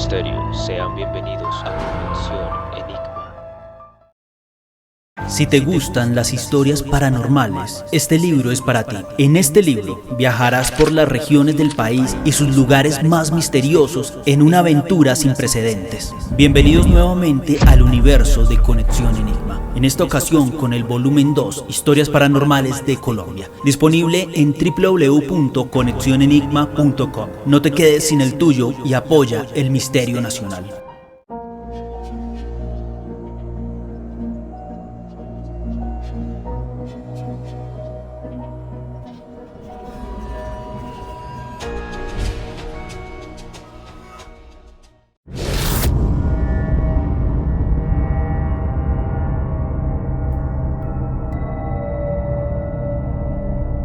misterio, sean bienvenidos a Conexión Enigma. Si te gustan las historias paranormales, este libro es para ti. En este libro viajarás por las regiones del país y sus lugares más misteriosos en una aventura sin precedentes. Bienvenidos nuevamente al universo de Conexión Enigma. En esta ocasión con el volumen 2, Historias Paranormales de Colombia, disponible en www.conexionenigma.com. No te quedes sin el tuyo y apoya el misterio nacional.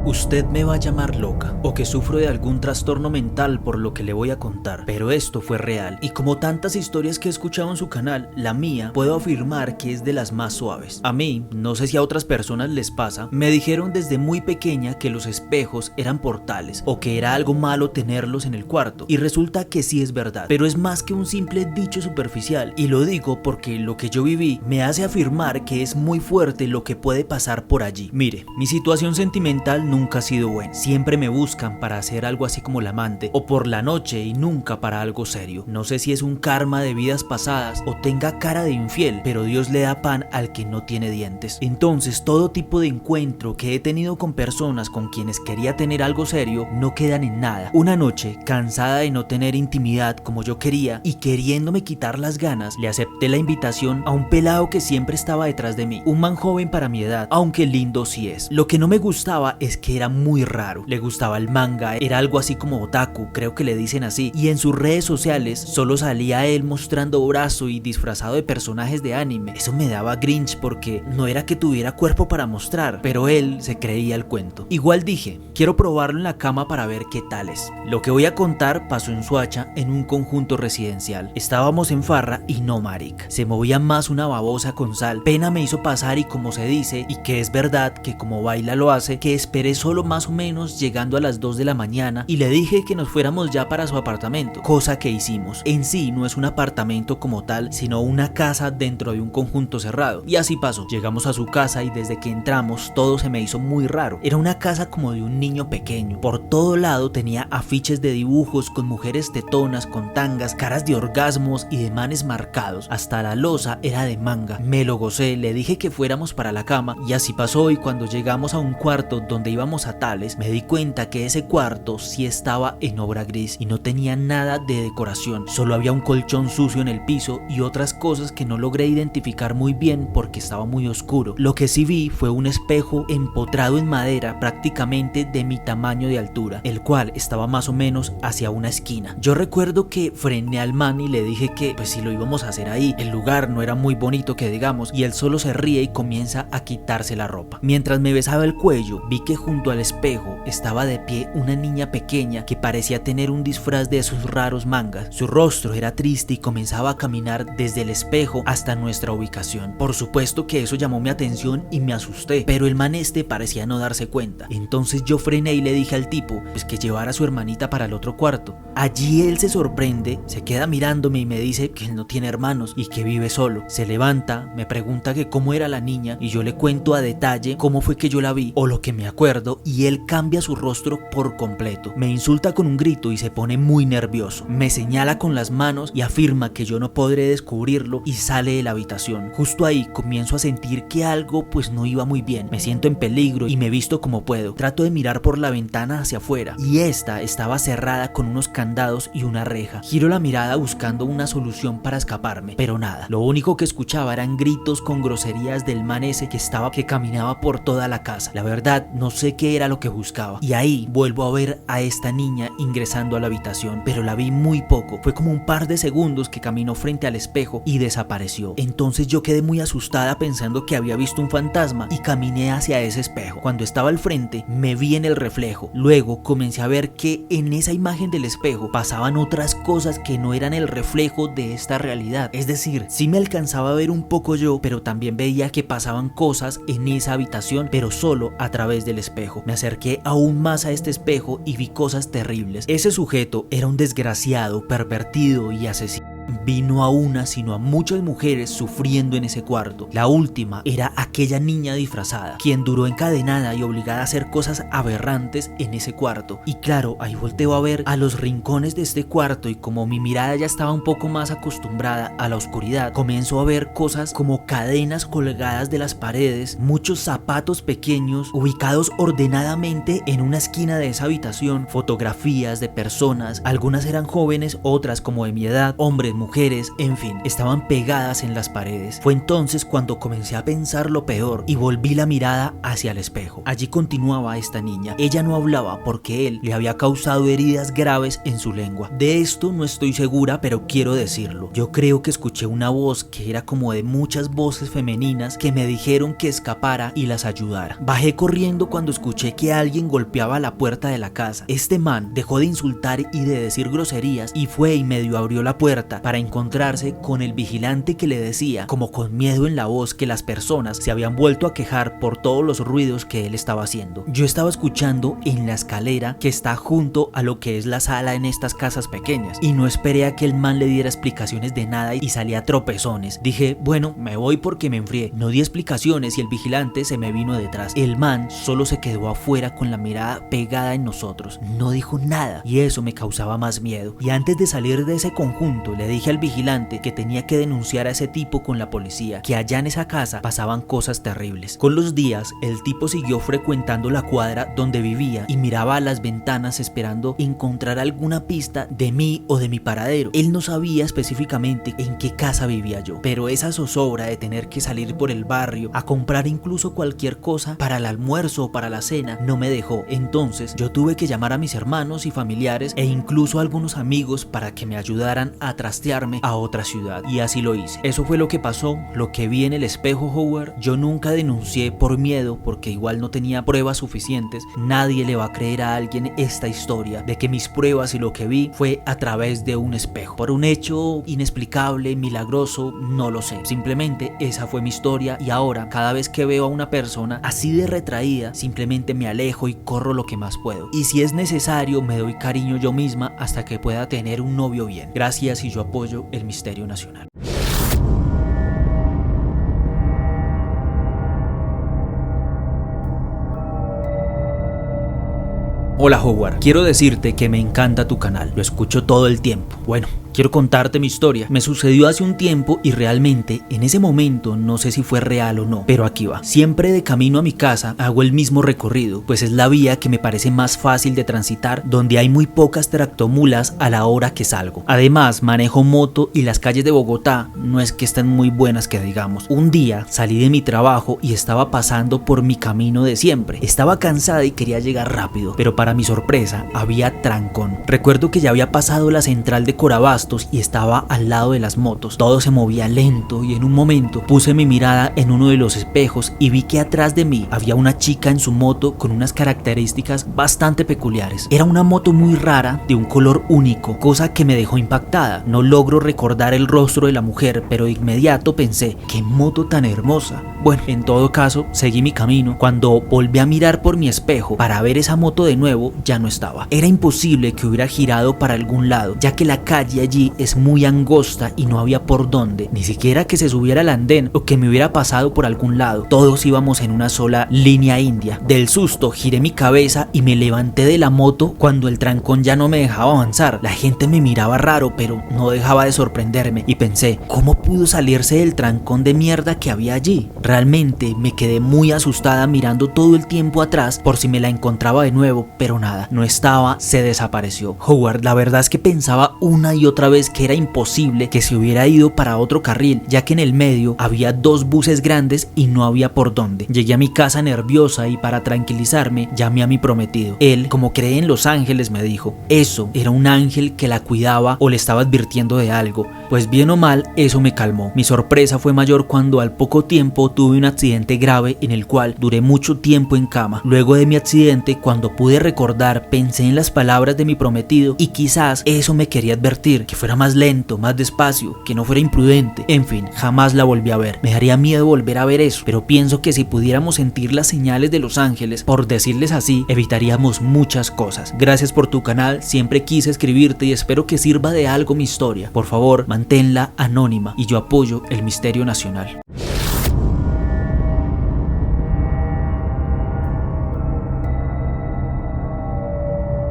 Usted me va a llamar loca o que sufro de algún trastorno mental por lo que le voy a contar, pero esto fue real y como tantas historias que he escuchado en su canal, la mía puedo afirmar que es de las más suaves. A mí, no sé si a otras personas les pasa, me dijeron desde muy pequeña que los espejos eran portales o que era algo malo tenerlos en el cuarto y resulta que sí es verdad, pero es más que un simple dicho superficial y lo digo porque lo que yo viví me hace afirmar que es muy fuerte lo que puede pasar por allí. Mire, mi situación sentimental nunca ha sido buena. Siempre me buscan para hacer algo así como la amante o por la noche y nunca para algo serio. No sé si es un karma de vidas pasadas o tenga cara de infiel, pero Dios le da pan al que no tiene dientes. Entonces todo tipo de encuentro que he tenido con personas con quienes quería tener algo serio no quedan en nada. Una noche, cansada de no tener intimidad como yo quería y queriéndome quitar las ganas, le acepté la invitación a un pelado que siempre estaba detrás de mí. Un man joven para mi edad, aunque lindo sí es. Lo que no me gustaba es que era muy raro, le gustaba el manga, era algo así como otaku, creo que le dicen así, y en sus redes sociales solo salía él mostrando brazo y disfrazado de personajes de anime. Eso me daba cringe porque no era que tuviera cuerpo para mostrar, pero él se creía el cuento. Igual dije, quiero probarlo en la cama para ver qué tal es. Lo que voy a contar pasó en Soacha, en un conjunto residencial. Estábamos en farra y no marica, se movía más una babosa con sal, pena me hizo pasar y como se dice, y que es verdad que como baila lo hace, que esperé solo más o menos llegando a las 2 de la mañana y le dije que nos fuéramos ya para su apartamento, cosa que hicimos. En sí no es un apartamento como tal, sino una casa dentro de un conjunto cerrado, y así pasó. Llegamos a su casa y desde que entramos todo se me hizo muy raro. Era una casa como de un niño pequeño, por todo lado tenía afiches de dibujos con mujeres tetonas, con tangas, caras de orgasmos y de manes marcados, hasta la loza era de manga. Me lo gocé, le dije que fuéramos para la cama y así pasó, y cuando llegamos a un cuarto donde íbamos a tales, me di cuenta que ese cuarto sí estaba en obra gris y no tenía nada de decoración, solo había un colchón sucio en el piso y otras cosas que no logré identificar muy bien porque estaba muy oscuro. Lo que sí vi fue un espejo empotrado en madera prácticamente de mi tamaño de altura, el cual estaba más o menos hacia una esquina. Yo recuerdo que frené al man y le dije que pues si lo íbamos a hacer ahí, el lugar no era muy bonito que digamos, y él solo se ríe y comienza a quitarse la ropa. Mientras me besaba el cuello, vi que junto al espejo estaba de pie una niña pequeña que parecía tener un disfraz de esos raros mangas. Su rostro era triste y comenzaba a caminar desde el espejo hasta nuestra ubicación. Por supuesto que eso llamó mi atención y me asusté, pero el man parecía no darse cuenta. Entonces yo frené y le dije al tipo pues que llevara a su hermanita para el otro cuarto. Allí él se sorprende, se queda mirándome y me dice que él no tiene hermanos y que vive solo. Se levanta, me pregunta que cómo era la niña y yo le cuento a detalle cómo fue que yo la vi o lo que me acuerdo, y él cambia su rostro por completo. Me insulta con un grito y se pone muy nervioso. Me señala con las manos y afirma que yo no podré descubrirlo y sale de la habitación. Justo ahí comienzo a sentir que algo pues no iba muy bien. Me siento en peligro y me visto como puedo. Trato de mirar por la ventana hacia afuera y esta estaba cerrada con unos candados y una reja. Giro la mirada buscando una solución para escaparme, pero nada. Lo único que escuchaba eran gritos con groserías del man ese que caminaba por toda la casa. La verdad no sé qué era lo que buscaba. Y ahí vuelvo a ver a esta niña ingresando a la habitación, pero la vi muy poco. Fue como un par de segundos que caminó frente al espejo y desapareció. Entonces yo quedé muy asustada pensando que había visto un fantasma y caminé hacia ese espejo. Cuando estaba al frente me vi en el reflejo. Luego comencé a ver que en esa imagen del espejo pasaban otras cosas que no eran el reflejo de esta realidad. Es decir, sí me alcanzaba a ver un poco yo, pero también veía que pasaban cosas en esa habitación, pero solo a través del espejo. Me acerqué aún más a este espejo y vi cosas terribles. Ese sujeto era un desgraciado, pervertido y asesino. vi no a una sino a muchas mujeres sufriendo en ese cuarto. La última era aquella niña disfrazada, quien duró encadenada y obligada a hacer cosas aberrantes en ese cuarto. Y claro, ahí volteo a ver a los rincones de este cuarto y como mi mirada ya estaba un poco más acostumbrada a la oscuridad, comienzo a ver cosas como cadenas colgadas de las paredes, muchos zapatos pequeños ubicados ordenadamente en una esquina de esa habitación, fotografías de personas, algunas eran jóvenes, otras como de mi edad, hombres, mujeres, en fin, estaban pegadas en las paredes. Fue entonces cuando comencé a pensar lo peor y volví la mirada hacia el espejo. Allí continuaba esta niña. Ella no hablaba porque él le había causado heridas graves en su lengua. De esto no estoy segura, pero quiero decirlo. Yo creo que escuché una voz que era como de muchas voces femeninas que me dijeron que escapara y las ayudara. Bajé corriendo cuando escuché que alguien golpeaba la puerta de la casa. Este man dejó de insultar y de decir groserías y fue y medio abrió la puerta para encontrarse con el vigilante que le decía, como con miedo en la voz, que las personas se habían vuelto a quejar por todos los ruidos que él estaba haciendo. Yo estaba escuchando en la escalera que está junto a lo que es la sala en estas casas pequeñas y no esperé a que el man le diera explicaciones de nada y salía a tropezones. Dije, bueno, me voy porque me enfrié. No di explicaciones y el vigilante se me vino detrás. El man solo se quedó afuera con la mirada pegada en nosotros. No dijo nada y eso me causaba más miedo. Y antes de salir de ese conjunto le dije al vigilante que tenía que denunciar a ese tipo con la policía, que allá en esa casa pasaban cosas terribles. Con los días el tipo siguió frecuentando la cuadra donde vivía y miraba a las ventanas esperando encontrar alguna pista de mí o de mi paradero. Él no sabía específicamente en qué casa vivía yo, pero esa zozobra de tener que salir por el barrio a comprar incluso cualquier cosa para el almuerzo o para la cena no me dejó. Entonces yo tuve que llamar a mis hermanos y familiares e incluso a algunos amigos para que me ayudaran a trastearme a otra ciudad, y así lo hice. Eso fue lo que pasó, lo que vi en el espejo, Howard. Yo nunca denuncié por miedo porque igual no tenía pruebas suficientes. Nadie le va a creer a alguien esta historia de que mis pruebas y lo que vi fue a través de un espejo. Por un hecho inexplicable, milagroso, no lo sé. Simplemente esa fue mi historia y ahora cada vez que veo a una persona así de retraída, simplemente me alejo y corro lo que más puedo. Y si es necesario, me doy cariño yo misma hasta que pueda tener un novio bien. Gracias, y yo apoyo el misterio nacional. Hola Howard, quiero decirte que me encanta tu canal, lo escucho todo el tiempo. Bueno, quiero contarte mi historia. Me sucedió hace un tiempo y realmente en ese momento no sé si fue real o no, pero aquí va. Siempre de camino a mi casa hago el mismo recorrido, pues es la vía que me parece más fácil de transitar, donde hay muy pocas tractomulas a la hora que salgo. Además, manejo moto y las calles de Bogotá no es que estén muy buenas que digamos. Un día salí de mi trabajo y estaba pasando por mi camino de siempre. Estaba cansada y quería llegar rápido, pero para mi sorpresa había trancón. Recuerdo que ya había pasado la central de Corabastos y estaba al lado de las motos. Todo se movía lento y en un momento puse mi mirada en uno de los espejos y vi que atrás de mí había una chica en su moto con unas características bastante peculiares. Era una moto muy rara de un color único, cosa que me dejó impactada. No logro recordar el rostro de la mujer, pero de inmediato pensé, qué moto tan hermosa. Bueno, en todo caso, seguí mi camino. Cuando volví a mirar por mi espejo para ver esa moto de nuevo, ya no estaba. Era imposible que hubiera girado para algún lado, ya que la calle allí es muy angosta y no había por dónde, ni siquiera que se subiera al andén o que me hubiera pasado por algún lado. Todos íbamos en una sola línea india. Del susto giré mi cabeza y me levanté de la moto cuando el trancón ya no me dejaba avanzar. La gente me miraba raro, pero no dejaba de sorprenderme y pensé, ¿cómo pudo salirse del trancón de mierda que había allí? Realmente me quedé muy asustada mirando todo el tiempo atrás por si me la encontraba de nuevo, pero nada, no estaba, se desapareció. Howard, la verdad es que pensaba una y otra vez que era imposible que se hubiera ido para otro carril, ya que en el medio había dos buses grandes y no había por dónde. Llegué a mi casa nerviosa y para tranquilizarme llamé a mi prometido. Él, como cree en los ángeles, me dijo, eso era un ángel que la cuidaba o le estaba advirtiendo de algo. Pues bien o mal, eso me calmó. Mi sorpresa fue mayor cuando al poco tiempo tuve tuve un accidente grave en el cual duré mucho tiempo en cama. Luego de mi accidente, cuando pude recordar, pensé en las palabras de mi prometido y quizás eso me quería advertir, que fuera más lento, más despacio, que no fuera imprudente. En fin, jamás la volví a ver. Me daría miedo volver a ver eso, pero pienso que si pudiéramos sentir las señales de los ángeles, por decirles así, evitaríamos muchas cosas. Gracias por tu canal, siempre quise escribirte y espero que sirva de algo mi historia. Por favor, manténla anónima y yo apoyo el misterio nacional.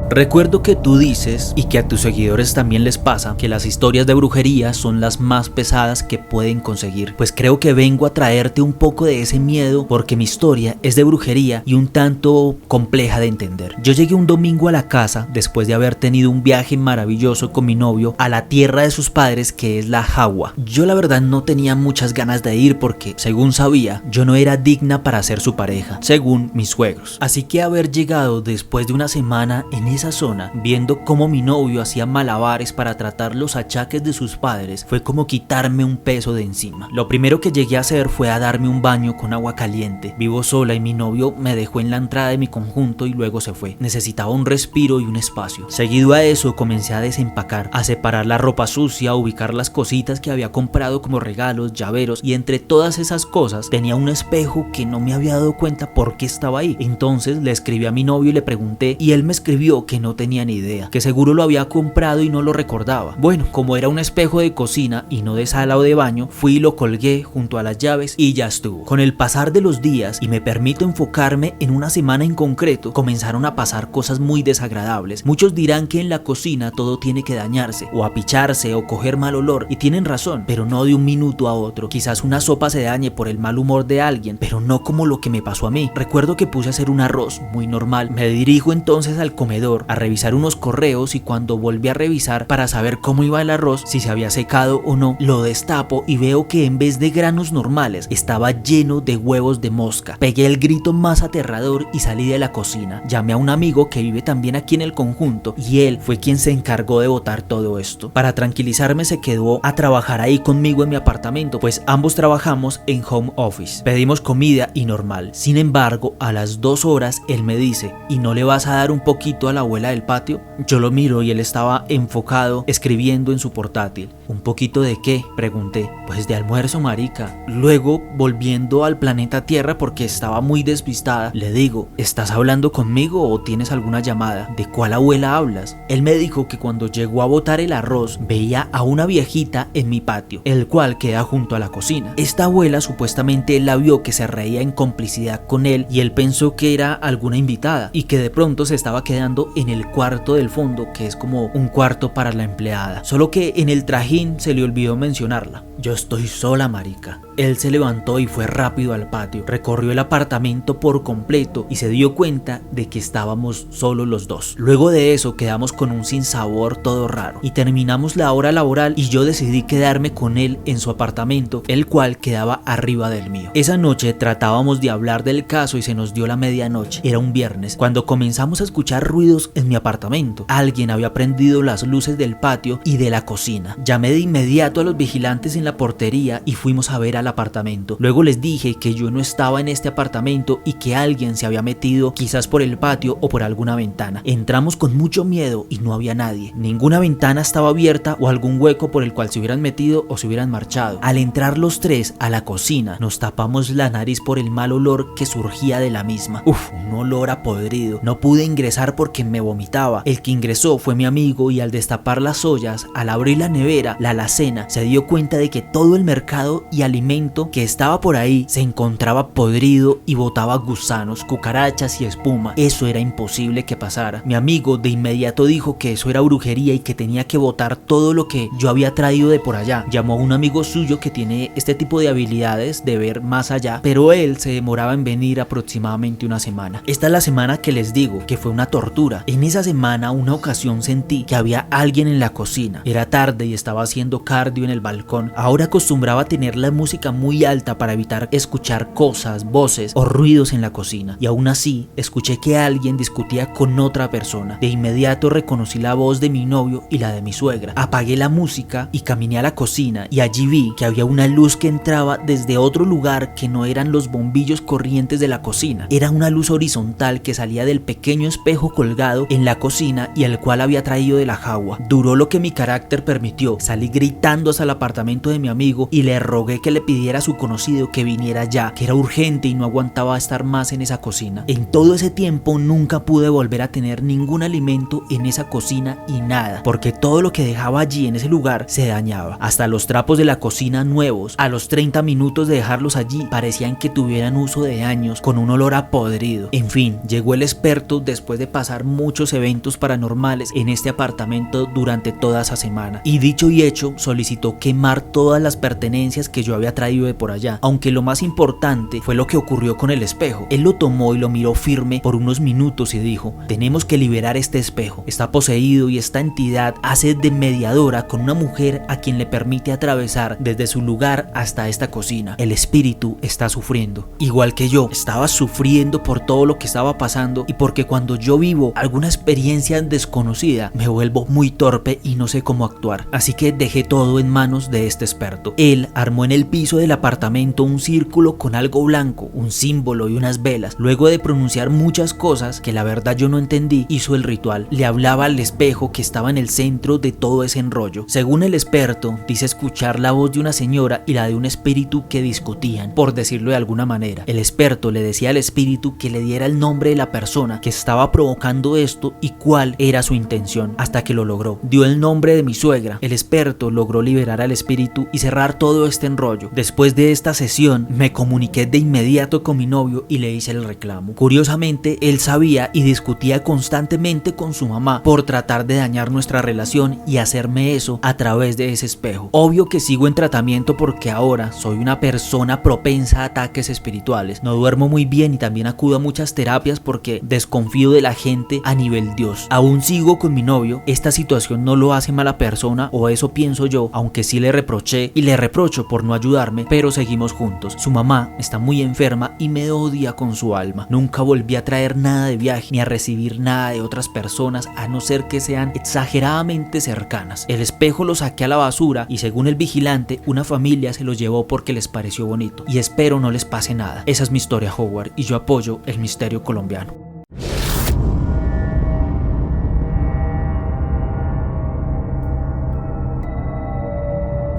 Recuerdo que tú dices, y que a tus seguidores también les pasa, que las historias de brujería son las más pesadas que pueden conseguir. Pues creo que vengo a traerte un poco de ese miedo porque mi historia es de brujería y un tanto compleja de entender. Yo llegué un domingo a la casa después de haber tenido un viaje maravilloso con mi novio a la tierra de sus padres, que es la Jagua. Yo la verdad no tenía muchas ganas de ir porque, según sabía, yo no era digna para ser su pareja, según mis suegros. Así que haber llegado después de una semana en esa zona, viendo cómo mi novio hacía malabares para tratar los achaques de sus padres, fue como quitarme un peso de encima. Lo primero que llegué a hacer fue a darme un baño con agua caliente. Vivo sola y mi novio me dejó en la entrada de mi conjunto y luego se fue. Necesitaba un respiro y un espacio. Seguido a eso comencé a desempacar, a separar la ropa sucia, a ubicar las cositas que había comprado como regalos, llaveros, y entre todas esas cosas tenía un espejo que no me había dado cuenta por qué estaba ahí. Entonces le escribí a mi novio y le pregunté y él me escribió que no tenía ni idea, que seguro lo había comprado y no lo recordaba. Bueno, como era un espejo de cocina y no de sala o de baño, fui y lo colgué junto a las llaves y ya estuvo. Con el pasar de los días, y me permito enfocarme en una semana en concreto, comenzaron a pasar cosas muy desagradables. Muchos dirán que en la cocina todo tiene que dañarse, o apicharse, o coger mal olor, y tienen razón, pero no de un minuto a otro. Quizás una sopa se dañe por el mal humor de alguien, pero no como lo que me pasó a mí. Recuerdo que puse a hacer un arroz muy normal. Me dirijo entonces al comedor a revisar unos correos y cuando volví a revisar para saber cómo iba el arroz, si se había secado o no, lo destapo y veo que en vez de granos normales estaba lleno de huevos de mosca. Pegué el grito más aterrador y salí de la cocina. Llamé a un amigo que vive también aquí en el conjunto y él fue quien se encargó de botar todo esto. Para tranquilizarme se quedó a trabajar ahí conmigo en mi apartamento, pues ambos trabajamos en home office. Pedimos comida y normal. Sin embargo, a las 2 horas él me dice: ¿y no le vas a dar un poquito a la abuela del patio? Yo lo miro y él estaba enfocado escribiendo en su portátil. ¿Un poquito de qué?, pregunté. Pues de almuerzo, marica. Luego, volviendo al planeta Tierra porque estaba muy despistada, le digo: ¿estás hablando conmigo o tienes alguna llamada? ¿De cuál abuela hablas? Él me dijo que cuando llegó a botar el arroz veía a una viejita en mi patio, el cual queda junto a la cocina. Esta abuela supuestamente él la vio que se reía en complicidad con él y él pensó que era alguna invitada y que de pronto se estaba quedando en el cuarto del fondo, que es como un cuarto para la empleada, solo que en el trajín se le olvidó mencionarla. Yo estoy sola, marica. Él se levantó y fue rápido al patio, recorrió el apartamento por completo y se dio cuenta de que estábamos solo los dos. Luego de eso quedamos con un sinsabor todo raro y terminamos la hora laboral y yo decidí quedarme con él en su apartamento, el cual quedaba arriba del mío. Esa noche tratábamos de hablar del caso y se nos dio la medianoche. Era un viernes cuando comenzamos a escuchar ruidos en mi apartamento. Alguien había prendido las luces del patio y de la cocina. Llamé de inmediato a los vigilantes en la portería y fuimos a ver al apartamento. Luego les dije que yo no estaba en este apartamento y que alguien se había metido quizás por el patio o por alguna ventana. Entramos con mucho miedo y no había nadie. Ninguna ventana estaba abierta o algún hueco por el cual se hubieran metido o se hubieran marchado. Al entrar los tres a la cocina, nos tapamos la nariz por el mal olor que surgía de la misma. Un olor a podrido. No pude ingresar porque me vomitaba. El que ingresó fue mi amigo y al destapar las ollas, al abrir la nevera, la alacena, se dio cuenta de que todo el mercado y alimento que estaba por ahí se encontraba podrido y botaba gusanos, cucarachas y espuma. Eso era imposible que pasara. Mi amigo de inmediato dijo que eso era brujería y que tenía que botar todo lo que yo había traído de por allá. Llamó a un amigo suyo que tiene este tipo de habilidades de ver más allá, pero él se demoraba en venir aproximadamente una semana. Esta es la semana que les digo que fue una tortura. En esa semana, una ocasión sentí que había alguien en la cocina. Era tarde y estaba haciendo cardio en el balcón. Ahora acostumbraba a tener la música música muy alta para evitar escuchar cosas, voces o ruidos en la cocina, y aún así escuché que alguien discutía con otra persona. De inmediato reconocí la voz de mi novio y la de mi suegra. Apagué la música y caminé a la cocina, y allí vi que había una luz que entraba desde otro lugar que no eran los bombillos corrientes de la cocina. Era una luz horizontal que salía del pequeño espejo colgado en la cocina y el cual había traído de la jagua. Duró lo que mi carácter permitió. Salí gritando hasta el apartamento de mi amigo y le rogué que le pidiera a su conocido que viniera ya, que era urgente y no aguantaba estar más en esa cocina. En todo ese tiempo nunca pude volver a tener ningún alimento en esa cocina y nada, porque todo lo que dejaba allí en ese lugar se dañaba. Hasta los trapos de la cocina nuevos, a los 30 minutos de dejarlos allí, parecían que tuvieran uso de años, con un olor a podrido. En fin, llegó el experto después de pasar muchos eventos paranormales en este apartamento durante toda esa semana, y dicho y hecho, solicitó quemar todas las pertenencias que yo había traído de por allá, aunque lo más importante fue lo que ocurrió con el espejo. Él lo tomó y lo miró firme por unos minutos y dijo: tenemos que liberar este espejo, está poseído y esta entidad hace de mediadora con una mujer a quien le permite atravesar desde su lugar hasta esta cocina. El espíritu está sufriendo, igual que yo, estaba sufriendo por todo lo que estaba pasando y porque cuando yo vivo alguna experiencia desconocida me vuelvo muy torpe y no sé cómo actuar. Así que dejé todo en manos de este experto. Él armó en el piso del apartamento un círculo con algo blanco, un símbolo y unas velas. Luego de pronunciar muchas cosas que la verdad yo no entendí, hizo el ritual. Le hablaba al espejo que estaba en el centro de todo ese enrollo. Según el experto, dice escuchar la voz de una señora y la de un espíritu que discutían, por decirlo de alguna manera. El experto le decía al espíritu que le diera el nombre de la persona que estaba provocando esto y cuál era su intención, hasta que lo logró. Dio el nombre de mi suegra. El experto logró liberar al espíritu y cerrar todo este enrollo. Después de esta sesión, me comuniqué de inmediato con mi novio y le hice el reclamo. Curiosamente, él sabía y discutía constantemente con su mamá por tratar de dañar nuestra relación y hacerme eso a través de ese espejo. Obvio que sigo en tratamiento porque ahora soy una persona propensa a ataques espirituales. No duermo muy bien y también acudo a muchas terapias porque desconfío de la gente a nivel Dios. Aún sigo con mi novio. Esta situación no lo hace mala persona, o eso pienso yo, aunque sí le reproché y le reprocho por no ayudarme, pero seguimos juntos. Su mamá está muy enferma y me odia con su alma. Nunca volví a traer nada de viaje ni a recibir nada de otras personas, a no ser que sean exageradamente cercanas. El espejo lo saqué a la basura y, según el vigilante, una familia se lo llevó porque les pareció bonito, y espero no les pase nada. Esa es mi historia, Howard, y yo apoyo el misterio colombiano.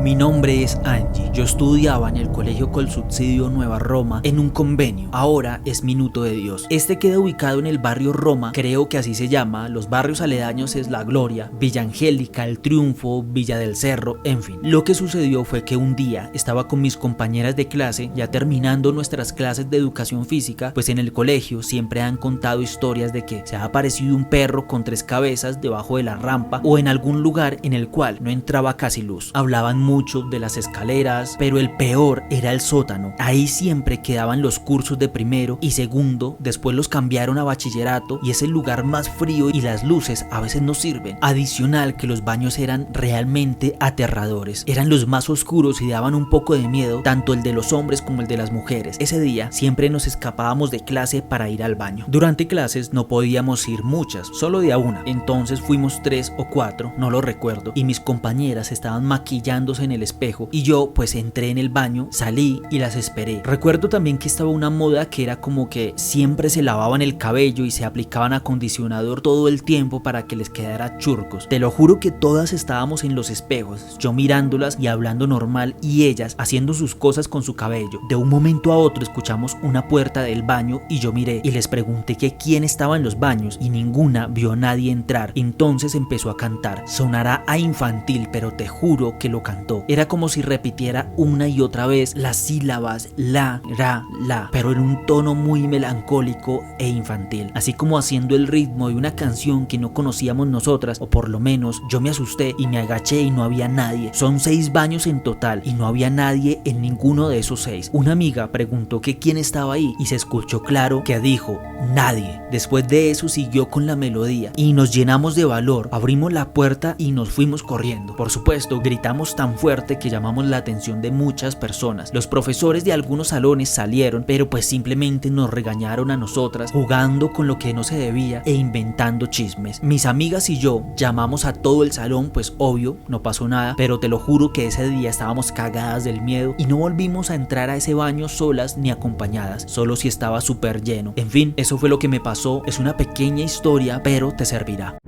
Mi nombre es Angie. Yo estudiaba en el Colegio Colsubsidio Nueva Roma en un convenio. Ahora es Minuto de Dios. Este queda ubicado en el barrio Roma, creo que así se llama. Los barrios aledaños es La Gloria, Villa Angélica, El Triunfo, Villa del Cerro, en fin. Lo que sucedió fue que un día estaba con mis compañeras de clase, ya terminando nuestras clases de educación física, pues en el colegio siempre han contado historias de que se ha aparecido un perro con 3 cabezas debajo de la rampa o en algún lugar en el cual no entraba casi luz. Hablaban mucho de las escaleras, pero el peor era el sótano. Ahí siempre quedaban los cursos de primero y segundo, después los cambiaron a bachillerato y es el lugar más frío y las luces a veces no sirven. Adicional que los baños eran realmente aterradores. Eran los más oscuros y daban un poco de miedo, tanto el de los hombres como el de las mujeres. Ese día siempre nos escapábamos de clase para ir al baño. Durante clases no podíamos ir muchas, solo de a una. Entonces fuimos 3 o 4, no lo recuerdo, y mis compañeras estaban maquillándose en el espejo y yo pues entré en el baño, salí y las esperé. Recuerdo también que estaba una moda que era como que siempre se lavaban el cabello y se aplicaban acondicionador todo el tiempo para que les quedara churcos. Te lo juro que todas estábamos en los espejos, yo mirándolas y hablando normal y ellas haciendo sus cosas con su cabello. De un momento a otro escuchamos una puerta del baño y yo miré y les pregunté que quién estaba en los baños y ninguna vio a nadie entrar. Entonces empezó a cantar. Sonará a infantil, pero te juro que lo cantó. Era como si repitiera una y otra vez las sílabas la, ra, la, pero en un tono muy melancólico e infantil, así como haciendo el ritmo de una canción que no conocíamos nosotras, o por lo menos yo me asusté y me agaché y no había nadie. Son 6 baños en total y no había nadie en ninguno de esos 6. Una amiga preguntó que quién estaba ahí y se escuchó claro que dijo nadie. Después de eso siguió con la melodía y nos llenamos de valor, abrimos la puerta y nos fuimos corriendo. Por supuesto, gritamos tan tan fuerte que llamamos la atención de muchas personas. Los profesores de algunos salones salieron, pero pues simplemente nos regañaron a nosotras jugando con lo que no se debía e inventando chismes. Mis amigas y yo llamamos a todo el salón, pues obvio, no pasó nada, pero te lo juro que ese día estábamos cagadas del miedo y no volvimos a entrar a ese baño solas ni acompañadas, solo si estaba súper lleno. En fin, eso fue lo que me pasó. Es una pequeña historia, pero te servirá.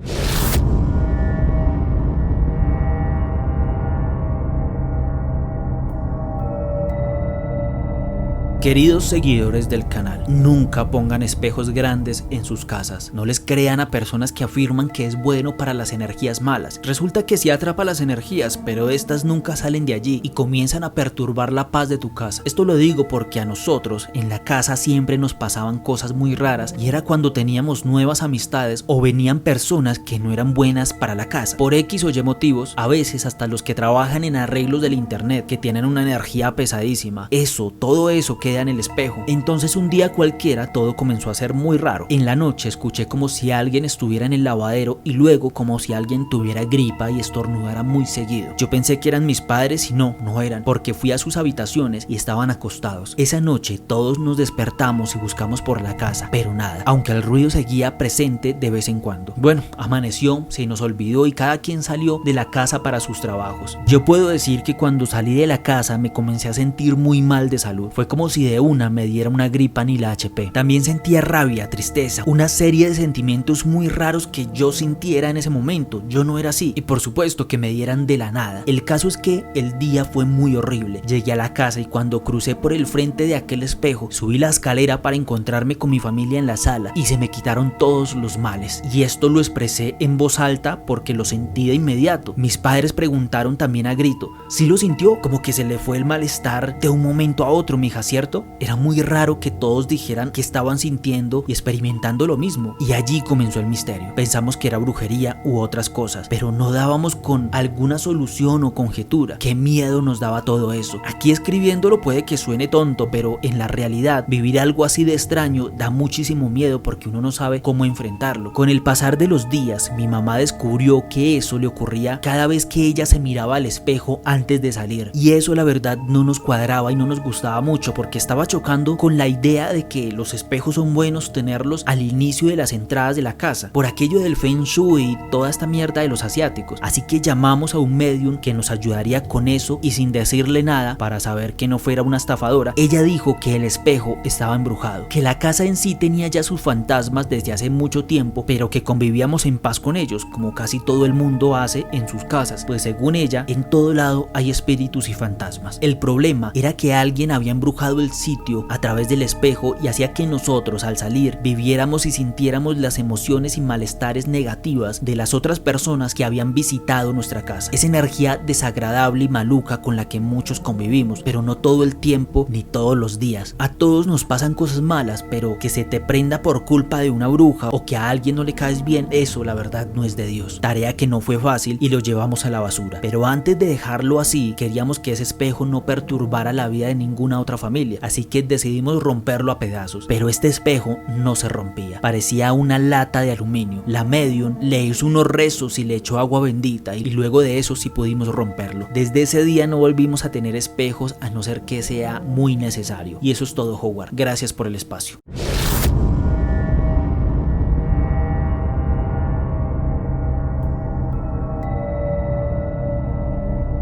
Queridos seguidores del canal, nunca pongan espejos grandes en sus casas. No les crean a personas que afirman que es bueno para las energías malas. Resulta que sí atrapa las energías, pero estas nunca salen de allí y comienzan a perturbar la paz de tu casa. Esto lo digo porque a nosotros en la casa siempre nos pasaban cosas muy raras y era cuando teníamos nuevas amistades o venían personas que no eran buenas para la casa. Por X o Y motivos, a veces hasta los que trabajan en arreglos del internet, que tienen una energía pesadísima. Todo eso queda en el espejo. Entonces un día cualquiera todo comenzó a ser muy raro. En la noche escuché como si alguien estuviera en el lavadero y luego como si alguien tuviera gripa y estornudara muy seguido. Yo pensé que eran mis padres y no eran, porque fui a sus habitaciones y estaban acostados. Esa noche todos nos despertamos y buscamos por la casa, pero nada, aunque el ruido seguía presente de vez en cuando. Bueno, amaneció, se nos olvidó y cada quien salió de la casa para sus trabajos. Yo puedo decir que cuando salí de la casa me comencé a sentir muy mal de salud. Fue como si de una me diera una gripa ni la HP. También sentía rabia, tristeza, una serie de sentimientos muy raros que yo sintiera en ese momento. Yo no era así y por supuesto que me dieran de la nada. El caso es que el día fue muy horrible. Llegué a la casa y cuando crucé por el frente de aquel espejo, subí la escalera para encontrarme con mi familia en la sala y se me quitaron todos los males. Y esto lo expresé en voz alta porque lo sentí de inmediato. Mis padres preguntaron también a grito: ¿sí lo sintió? Como que se le fue el malestar de un momento a otro, mija, ¿cierto? Era muy raro que todos dijeran que estaban sintiendo y experimentando lo mismo. Y allí comenzó el misterio. Pensamos que era brujería u otras cosas, pero no dábamos con alguna solución o conjetura. Qué miedo nos daba todo eso. Aquí escribiéndolo puede que suene tonto, pero en la realidad vivir algo así de extraño da muchísimo miedo porque uno no sabe cómo enfrentarlo. Con el pasar de los días, mi mamá descubrió que eso le ocurría cada vez que ella se miraba al espejo antes de salir. Y eso la verdad no nos cuadraba y no nos gustaba mucho porque estaba chocando con la idea de que los espejos son buenos tenerlos al inicio de las entradas de la casa, por aquello del Feng Shui y toda esta mierda de los asiáticos. Así que llamamos a un medium que nos ayudaría con eso y sin decirle nada, para saber que no fuera una estafadora, ella dijo que el espejo estaba embrujado, que la casa en sí tenía ya sus fantasmas desde hace mucho tiempo, pero que convivíamos en paz con ellos, como casi todo el mundo hace en sus casas, pues según ella, en todo lado hay espíritus y fantasmas. El problema era que alguien había embrujado el sitio a través del espejo y hacía que nosotros al salir viviéramos y sintiéramos las emociones y malestares negativas de las otras personas que habían visitado nuestra casa. Esa energía desagradable y maluca con la que muchos convivimos, pero no todo el tiempo ni todos los días. A todos nos pasan cosas malas, pero que se te prenda por culpa de una bruja o que a alguien no le caes bien, eso la verdad no es de Dios. Tarea que no fue fácil y lo llevamos a la basura. Pero antes de dejarlo así, queríamos que ese espejo no perturbara la vida de ninguna otra familia, así que decidimos romperlo a pedazos, pero este espejo no se rompía, parecía una lata de aluminio. La medium le hizo unos rezos y le echó agua bendita y luego de eso sí pudimos romperlo. Desde ese día no volvimos a tener espejos a no ser que sea muy necesario. Y eso es todo, Howard. Gracias por el espacio.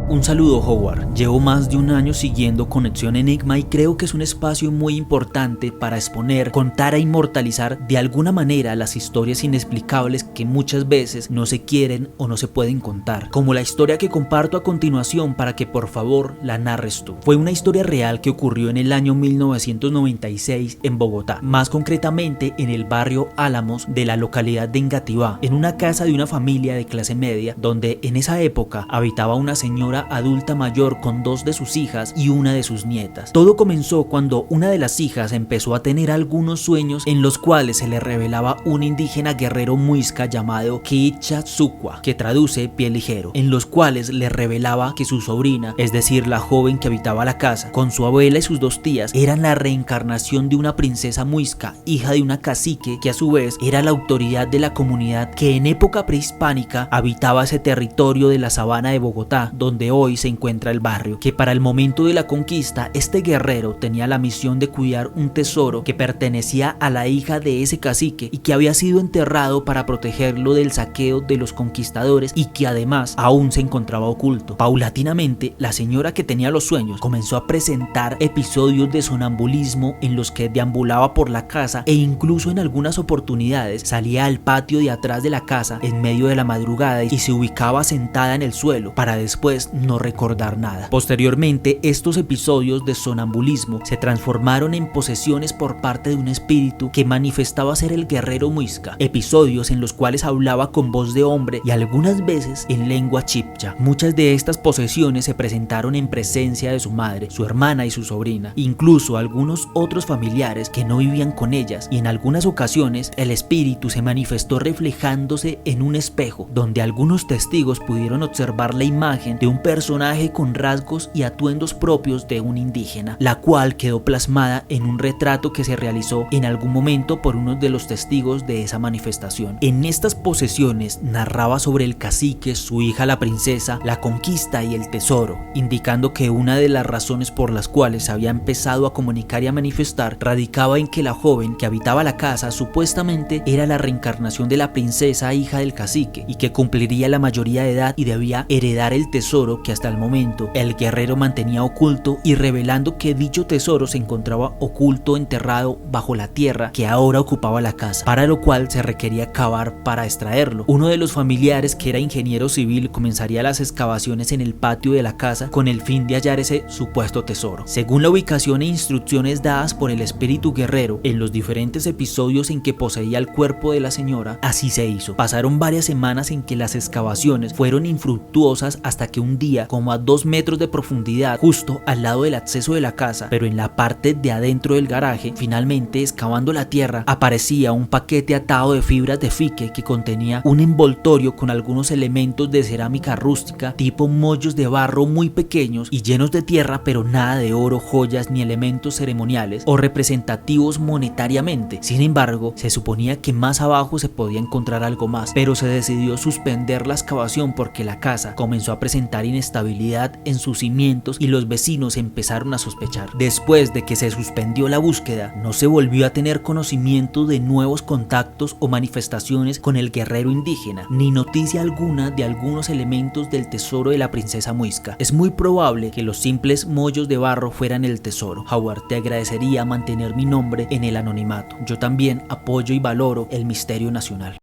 Un saludo, Howard. Llevo más de un año siguiendo Conexión Enigma y creo que es un espacio muy importante para exponer, contar e inmortalizar de alguna manera las historias inexplicables que muchas veces no se quieren o no se pueden contar, como la historia que comparto a continuación para que por favor la narres tú. Fue una historia real que ocurrió en el año 1996 en Bogotá, más concretamente en el barrio Álamos de la localidad de Engativá, en una casa de una familia de clase media donde en esa época habitaba una señora adulta mayor con dos de sus hijas y una de sus nietas. Todo comenzó cuando una de las hijas empezó a tener algunos sueños en los cuales se le revelaba un indígena guerrero muisca llamado Kiichatsukwa, que traduce pie ligero, en los cuales le revelaba que su sobrina, es decir la joven que habitaba la casa, con su abuela y sus dos tías, eran la reencarnación de una princesa muisca, hija de una cacique que a su vez era la autoridad de la comunidad que en época prehispánica habitaba ese territorio de la sabana de Bogotá, donde donde hoy se encuentra el barrio, que para el momento de la conquista este guerrero tenía la misión de cuidar un tesoro que pertenecía a la hija de ese cacique y que había sido enterrado para protegerlo del saqueo de los conquistadores y que además aún se encontraba oculto. Paulatinamente, la señora que tenía los sueños comenzó a presentar episodios de sonambulismo en los que deambulaba por la casa e incluso en algunas oportunidades salía al patio de atrás de la casa en medio de la madrugada y se ubicaba sentada en el suelo para después no recordar nada. Posteriormente, estos episodios de sonambulismo se transformaron en posesiones por parte de un espíritu que manifestaba ser el guerrero Muisca, episodios en los cuales hablaba con voz de hombre y algunas veces en lengua chipcha. Muchas de estas posesiones se presentaron en presencia de su madre, su hermana y su sobrina, incluso algunos otros familiares que no vivían con ellas, y en algunas ocasiones el espíritu se manifestó reflejándose en un espejo, donde algunos testigos pudieron observar la imagen de un personaje con rasgos y atuendos propios de un indígena, la cual quedó plasmada en un retrato que se realizó en algún momento por uno de los testigos de esa manifestación. En estas posesiones narraba sobre el cacique, su hija la princesa, la conquista y el tesoro, indicando que una de las razones por las cuales se había empezado a comunicar y a manifestar radicaba en que la joven que habitaba la casa supuestamente era la reencarnación de la princesa hija del cacique y que cumpliría la mayoría de edad y debía heredar el tesoro que hasta el momento el guerrero mantenía oculto, y revelando que dicho tesoro se encontraba oculto enterrado bajo la tierra que ahora ocupaba la casa, para lo cual se requería cavar para extraerlo. Uno de los familiares, que era ingeniero civil, comenzaría las excavaciones en el patio de la casa con el fin de hallar ese supuesto tesoro. Según la ubicación e instrucciones dadas por el espíritu guerrero en los diferentes episodios en que poseía el cuerpo de la señora, así se hizo. Pasaron varias semanas en que las excavaciones fueron infructuosas hasta que un día, como a 2 metros de profundidad, justo al lado del acceso de la casa, pero en la parte de adentro del garaje, finalmente excavando la tierra, aparecía un paquete atado de fibras de fique que contenía un envoltorio con algunos elementos de cerámica rústica tipo mollos de barro muy pequeños y llenos de tierra, pero nada de oro, joyas ni elementos ceremoniales o representativos monetariamente. Sin embargo, se suponía que más abajo se podía encontrar algo más, pero se decidió suspender la excavación porque la casa comenzó a presentar inestabilidad en sus cimientos y los vecinos empezaron a sospechar. Después de que se suspendió la búsqueda, no se volvió a tener conocimiento de nuevos contactos o manifestaciones con el guerrero indígena, ni noticia alguna de algunos elementos del tesoro de la princesa Muisca. Es muy probable que los simples mollos de barro fueran el tesoro. Howard, te agradecería mantener mi nombre en el anonimato. Yo también apoyo y valoro el misterio nacional.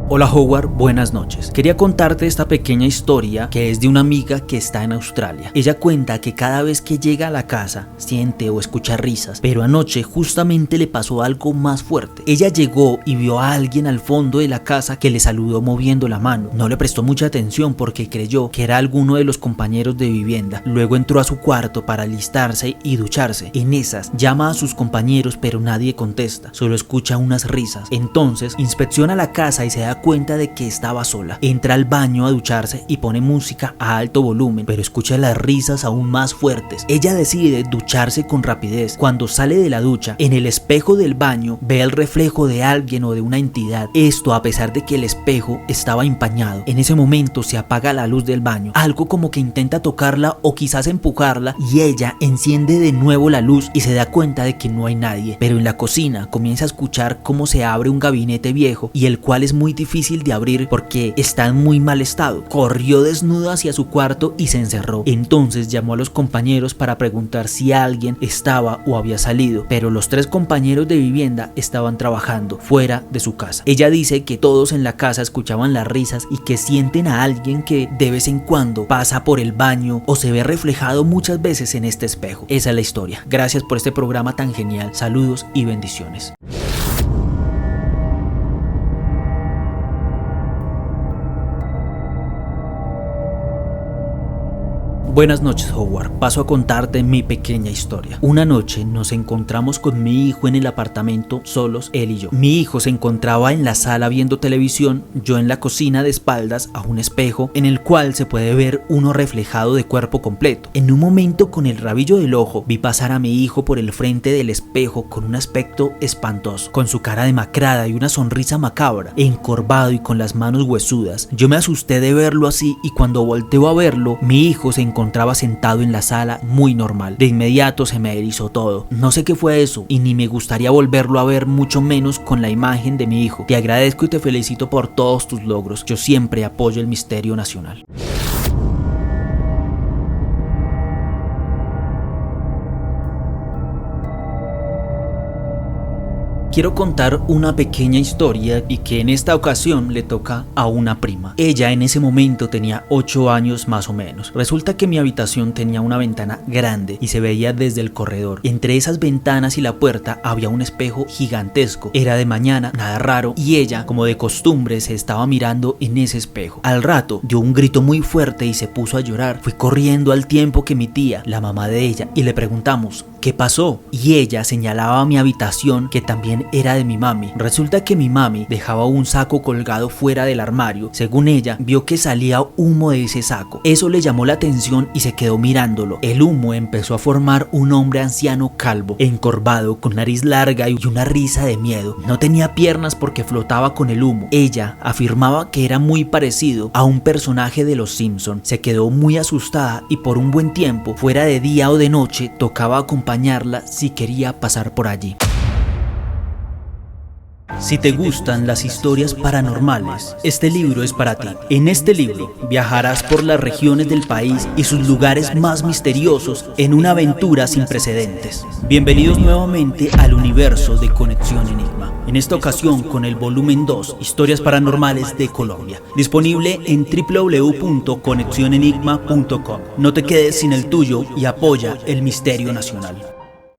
Hola Howard, buenas noches. Quería contarte esta pequeña historia que es de una amiga que está en Australia. Ella cuenta que cada vez que llega a la casa siente o escucha risas, pero anoche justamente le pasó algo más fuerte. Ella llegó y vio a alguien al fondo de la casa que le saludó moviendo la mano. No le prestó mucha atención porque creyó que era alguno de los compañeros de vivienda. Luego entró a su cuarto para alistarse y ducharse. En esas llama a sus compañeros, pero nadie contesta, solo escucha unas risas. Entonces inspecciona la casa y se da cuenta de que estaba sola. Entra al baño a ducharse y pone música a alto volumen, pero escucha las risas aún más fuertes. Ella decide ducharse con rapidez. Cuando sale de la ducha, en el espejo del baño ve el reflejo de alguien o de una entidad. Esto a pesar de que el espejo estaba empañado. En ese momento se apaga la luz del baño, algo como que intenta tocarla o quizás empujarla, y ella enciende de nuevo la luz y se da cuenta de que no hay nadie. Pero en la cocina comienza a escuchar cómo se abre un gabinete viejo y el cual es muy difícil de abrir porque está en muy mal estado. Corrió desnuda hacia su cuarto y se encerró. Entonces llamó a los compañeros para preguntar si alguien estaba o había salido, pero los 3 compañeros de vivienda estaban trabajando fuera de su casa. Ella dice que todos en la casa escuchaban las risas y que sienten a alguien que de vez en cuando pasa por el baño o se ve reflejado muchas veces en este espejo. Esa es la historia. Gracias por este programa tan genial. Saludos y bendiciones. Buenas noches, Howard. Paso a contarte mi pequeña historia. Una noche nos encontramos con mi hijo en el apartamento, solos, él y yo. Mi hijo se encontraba en la sala viendo televisión, yo en la cocina de espaldas a un espejo en el cual se puede ver uno reflejado de cuerpo completo. En un momento, con el rabillo del ojo, vi pasar a mi hijo por el frente del espejo con un aspecto espantoso, con su cara demacrada y una sonrisa macabra, encorvado y con las manos huesudas. Yo me asusté de verlo así y cuando volteo a verlo, mi hijo se encontraba sentado en la sala muy normal. De inmediato se me erizó todo. No sé qué fue eso y ni me gustaría volverlo a ver, mucho menos con la imagen de mi hijo. Te agradezco y te felicito por todos tus logros. Yo siempre apoyo el misterio nacional. Quiero contar una pequeña historia y que en esta ocasión le toca a una prima. Ella en ese momento tenía 8 años más o menos. Resulta que mi habitación tenía una ventana grande y se veía desde el corredor. Entre esas ventanas y la puerta había un espejo gigantesco. Era de mañana, nada raro, y ella, como de costumbre, se estaba mirando en ese espejo. Al rato dio un grito muy fuerte y se puso a llorar. Fui corriendo al tiempo que mi tía, la mamá de ella, y le preguntamos ¿qué pasó? Y ella señalaba a mi habitación, que también era de mi mami. Resulta que mi mami dejaba un saco colgado fuera del armario. Según ella, vio que salía humo de ese saco. Eso le llamó la atención y se quedó mirándolo. El humo empezó a formar un hombre anciano calvo, encorvado, con nariz larga y una risa de miedo. No tenía piernas porque flotaba con el humo. Ella afirmaba que era muy parecido a un personaje de Los Simpson. Se quedó muy asustada y por un buen tiempo, fuera de día o de noche, tocaba acompañarla si quería pasar por allí. Si te gustan las historias paranormales, este libro es para ti. En este libro viajarás por las regiones del país y sus lugares más misteriosos en una aventura sin precedentes. Bienvenidos nuevamente al universo de Conexión Enigma. En esta ocasión con el volumen 2, Historias Paranormales de Colombia, disponible en www.conexionenigma.com. No te quedes sin el tuyo y apoya el misterio nacional.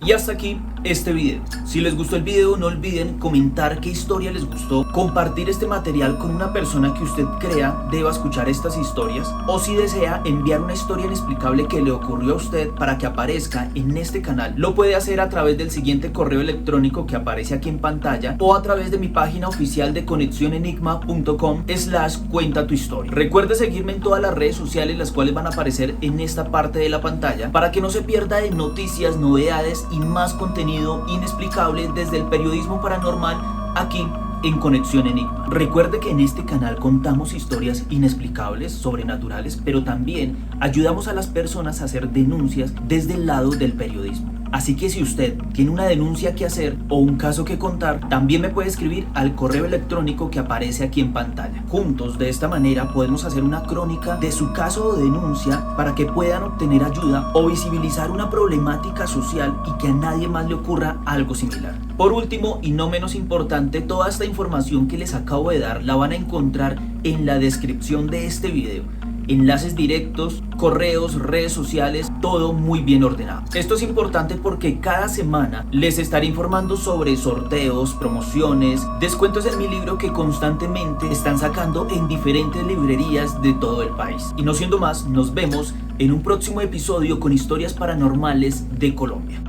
Y hasta aquí este video. Si les gustó el video, no olviden comentar qué historia les gustó, compartir este material con una persona que usted crea deba escuchar estas historias, o si desea enviar una historia inexplicable que le ocurrió a usted para que aparezca en este canal, lo puede hacer a través del siguiente correo electrónico que aparece aquí en pantalla o a través de mi página oficial de conexionenigma.com/cuenta tu historia. Recuerde seguirme en todas las redes sociales, las cuales van a aparecer en esta parte de la pantalla, para que no se pierda de noticias, novedades y más contenido inexplicable desde el periodismo paranormal aquí en Conexión Enigma. Recuerde que en este canal contamos historias inexplicables, sobrenaturales, pero también ayudamos a las personas a hacer denuncias desde el lado del periodismo. Así que si usted tiene una denuncia que hacer o un caso que contar, también me puede escribir al correo electrónico que aparece aquí en pantalla. Juntos, de esta manera, podemos hacer una crónica de su caso o denuncia para que puedan obtener ayuda o visibilizar una problemática social y que a nadie más le ocurra algo similar. Por último, y no menos importante, toda esta información que les acabo de dar la van a encontrar en la descripción de este video. Enlaces directos, correos, redes sociales, todo muy bien ordenado. Esto es importante porque cada semana les estaré informando sobre sorteos, promociones, descuentos en mi libro que constantemente están sacando en diferentes librerías de todo el país. Y no siendo más, nos vemos en un próximo episodio con historias paranormales de Colombia.